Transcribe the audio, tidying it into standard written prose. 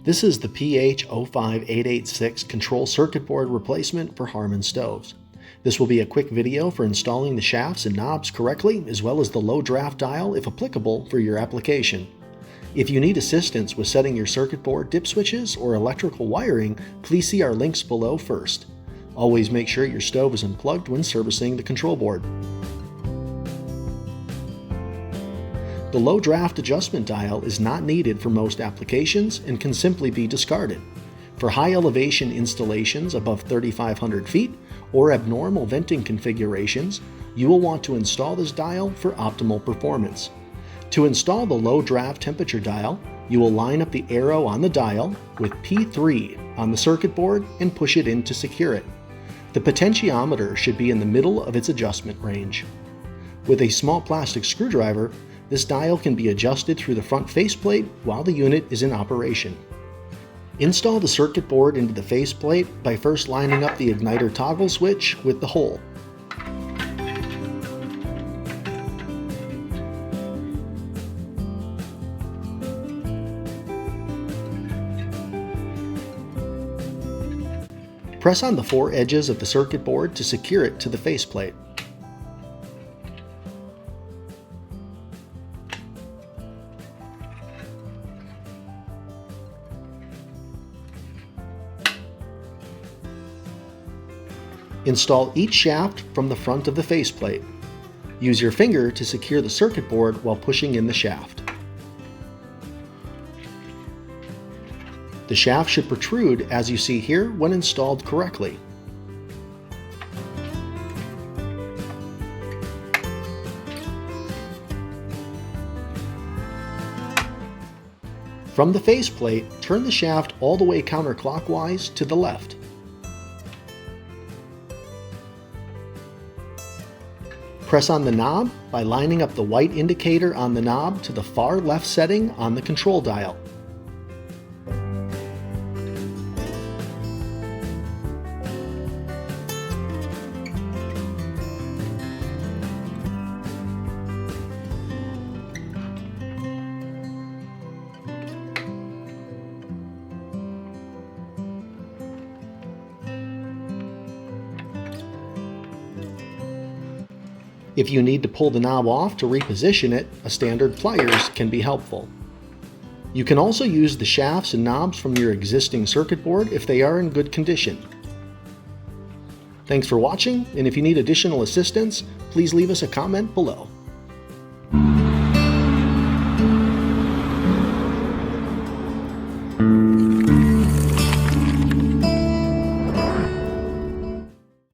This is the PH-05886 control circuit board replacement for Harman stoves. This will be a quick video for installing the shafts and knobs correctly, as well as the low draft dial if applicable for your application. If you need assistance with setting your circuit board dip switches or electrical wiring, please see our links below first. Always make sure your stove is unplugged when servicing the control board. The low draft adjustment dial is not needed for most applications and can simply be discarded. For high elevation installations above 3,500 feet or abnormal venting configurations, you will want to install this dial for optimal performance. To install the low draft temperature dial, you will line up the arrow on the dial with P3 on the circuit board and push it in to secure it. The potentiometer should be in the middle of its adjustment range. With a small plastic screwdriver, this dial can be adjusted through the front faceplate while the unit is in operation. Install the circuit board into the faceplate by first lining up the igniter toggle switch with the hole. Press on the four edges of the circuit board to secure it to the faceplate. Install each shaft from the front of the faceplate. Use your finger to secure the circuit board while pushing in the shaft. The shaft should protrude as you see here when installed correctly. From the faceplate, turn the shaft all the way counterclockwise to the left. Press on the knob by lining up the white indicator on the knob to the far left setting on the control dial. If you need to pull the knob off to reposition it, a standard pliers can be helpful. You can also use the shafts and knobs from your existing circuit board if they are in good condition. Thanks for watching, and if you need additional assistance, please leave us a comment below.